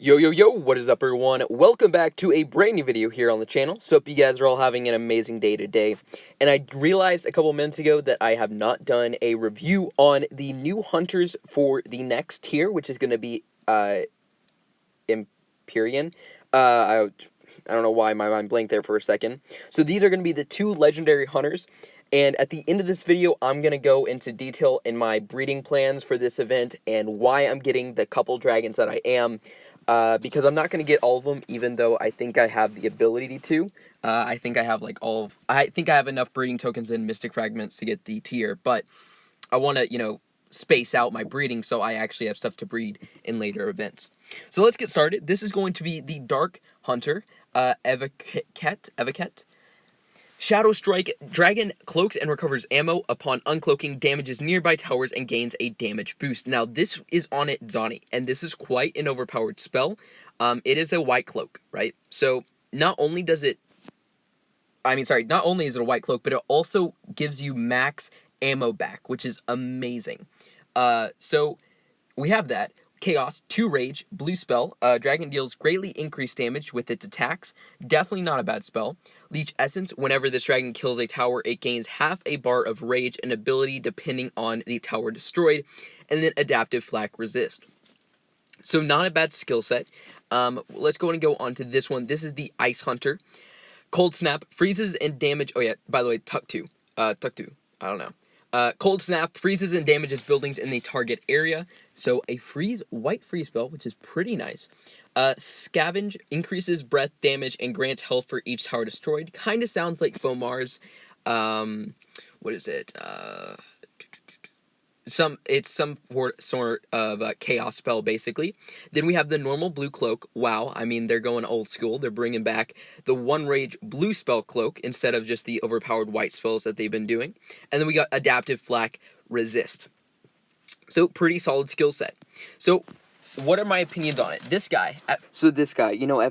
Yo, yo, yo, what is up, everyone? Welcome back to a brand new video here on the channel. So hope you guys are all having an amazing day today. And I realized a couple minutes ago that I have not done a review on the new hunters for the next tier, which is going to be Empyrean. I don't know why my mind blanked there for a second. So these are going to be the two legendary hunters. And at the end of this video, I'm going to go into detail in my breeding plans for this event and why I'm getting the couple dragons that I am. Because I'm not going to get all of them, even though I think I have the ability to. I think I have I think I have enough breeding tokens and mystic fragments to get the tier, but I want to, space out my breeding so I actually have stuff to breed in later events. So let's get started. This is going to be the Dark Hunter, Evaket. Shadow Strike, Dragon cloaks and recovers ammo upon uncloaking, damages nearby towers, and gains a damage boost. Now, this is on its Zani, and this is quite an overpowered spell. It is a white cloak, right? So, not only is it a white cloak, but it also gives you max ammo back, which is amazing. So, we have that. Chaos, 2 Rage, blue spell. Dragon deals greatly increased damage with its attacks. Definitely not a bad spell. Leech Essence, whenever this dragon kills a tower, it gains half a bar of rage and ability depending on the tower destroyed. And then Adaptive Flak Resist. So not a bad skill set. Let's go and go on to this one. This is the Ice Hunter. Cold Snap, freezes and damage. Oh yeah, by the way, Tuck 2. I don't know. Cold Snap freezes and damages buildings in the target area. So a white freeze spell, which is pretty nice. Scavenge increases breath damage and grants health for each tower destroyed. Kind of sounds like Fomar's. What is it? It's some sort of chaos spell, basically. Then we have the normal blue cloak. Wow, I mean, they're going old school. They're bringing back the 1 Rage blue spell cloak instead of just the overpowered white spells that they've been doing. And then we got Adaptive Flak Resist. So, pretty solid skill set. So, what are my opinions on it? This guy, at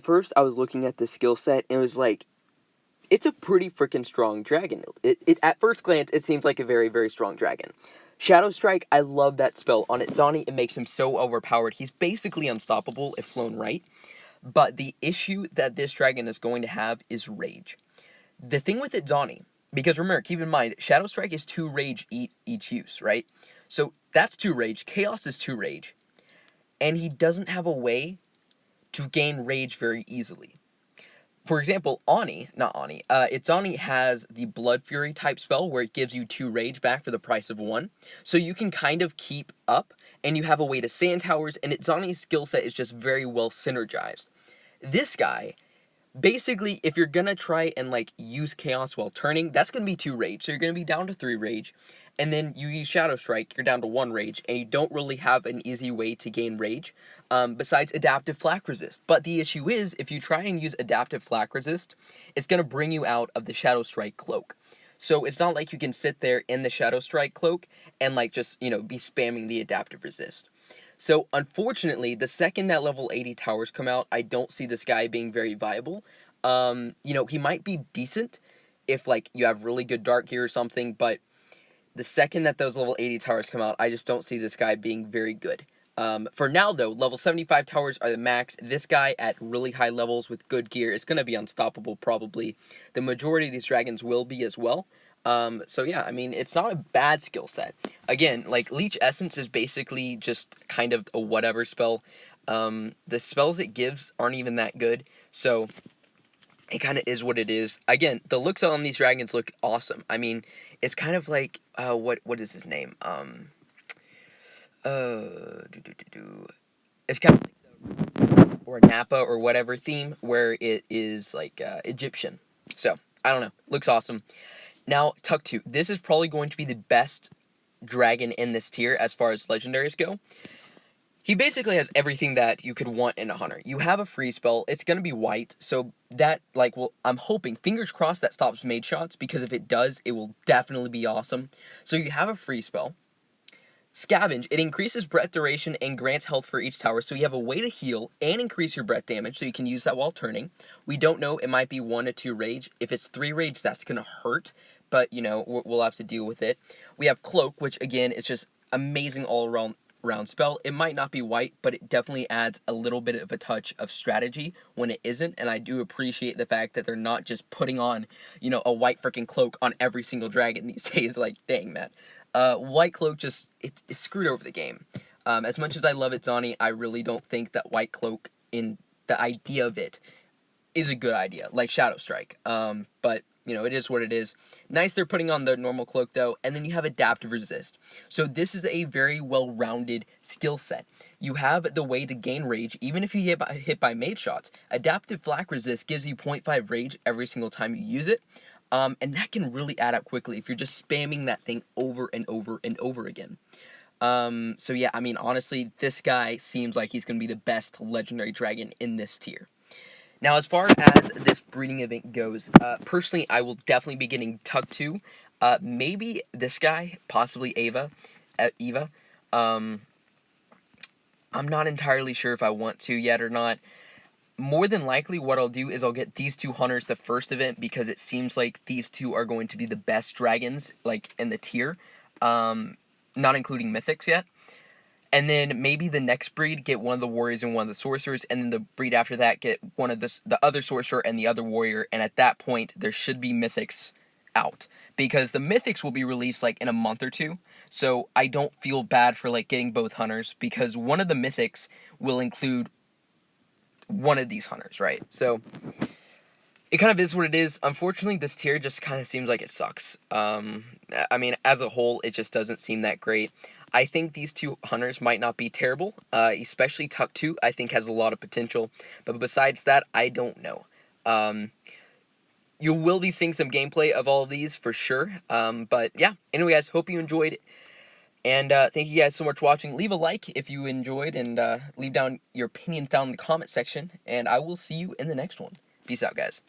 first I was looking at the skill set and it was like, it's a pretty freaking strong dragon. At first glance, it seems like a very, very strong dragon. Shadow Strike, I love that spell. On its Zani, it makes him so overpowered. He's basically unstoppable if flown right. But the issue that this dragon is going to have is Rage. The thing with its Zani, because remember, keep in mind, Shadow Strike is 2 Rage each use, right? So that's 2 Rage. Chaos is 2 Rage. And he doesn't have a way to gain Rage very easily. For example, its Ani has the Blood Fury type spell where it gives you 2 Rage back for the price of 1. So you can kind of keep up, and you have a way to sand towers, and its Ani's skill set is just very well synergized. This guy, basically, if you're gonna try and use Chaos while turning, that's gonna be 2 Rage, so you're gonna be down to 3 Rage. And then you use Shadow Strike, you're down to 1 Rage, and you don't really have an easy way to gain Rage, besides Adaptive Flak Resist. But the issue is, if you try and use Adaptive Flak Resist, it's going to bring you out of the Shadow Strike cloak. So it's not like you can sit there in the Shadow Strike cloak and just, be spamming the Adaptive Resist. So unfortunately, the second that level 80 towers come out, I don't see this guy being very viable. He might be decent if you have really good dark gear or something, but the second that those level 80 towers come out, I just don't see this guy being very good. For now, though, level 75 towers are the max. This guy at really high levels with good gear is going to be unstoppable, probably. The majority of these dragons will be as well. So yeah, I mean, it's not a bad skill set. Again, Leech Essence is basically just kind of a whatever spell. The spells it gives aren't even that good, so it kind of is what it is. Again, the looks on these dragons look awesome. I mean, it's kind of like, what is his name? It's kind of like the or Napa or whatever theme where it is Egyptian. So, I don't know. Looks awesome. Now, Tuck 2. This is probably going to be the best dragon in this tier as far as legendaries go. He basically has everything that you could want in a hunter. You have a free spell. It's going to be white. So that, I'm hoping, fingers crossed, that stops mage shots. Because if it does, it will definitely be awesome. So you have a free spell. Scavenge, it increases breath duration and grants health for each tower. So you have a way to heal and increase your breath damage. So you can use that while turning. We don't know. It might be 1 to 2 rage. If it's 3 rage, that's going to hurt. But, we'll have to deal with it. We have Cloak, which, again, is just amazing all around round spell. It might not be white, but it definitely adds a little bit of a touch of strategy when it isn't, and I do appreciate the fact that they're not just putting on, a white freaking cloak on every single dragon these days. Like, dang, man. White cloak just, it screwed over the game. As much as I love it, Donnie, I really don't think that white cloak, in the idea of it, is a good idea, like Shadow Strike. But it is what it is. Nice they're putting on the normal cloak though, and then you have adaptive resist. So this is a very well-rounded skill set. You have the way to gain rage even if you get hit by mage shots. Adaptive flak resist gives you 0.5 rage every single time you use it. And that can really add up quickly if you're just spamming that thing over and over and over again. So yeah, I mean, honestly, this guy seems like he's going to be the best legendary dragon in this tier. Now, as far as this breeding event goes, personally, I will definitely be getting Tug 2. Maybe this guy, possibly Eva. I'm not entirely sure if I want to yet or not. More than likely, what I'll do is I'll get these two hunters the first event because it seems like these two are going to be the best dragons, like, in the tier. Not including mythics yet. And then maybe the next breed get one of the warriors and one of the sorcerers, and then the breed after that get one of the other sorcerer and the other warrior, and at that point there should be mythics out. Because the mythics will be released like in a month or two, so I don't feel bad for like getting both hunters, because one of the mythics will include one of these hunters, right? So it kind of is what it is. Unfortunately, this tier just kind of seems like it sucks. I mean, as a whole, it just doesn't seem that great. I think these two hunters might not be terrible, especially Tuck 2, I think has a lot of potential, but besides that, I don't know. You will be seeing some gameplay of all of these for sure, but yeah, anyway guys, hope you enjoyed, and thank you guys so much for watching. Leave a like if you enjoyed, and leave down your opinions down in the comment section, and I will see you in the next one. Peace out, guys.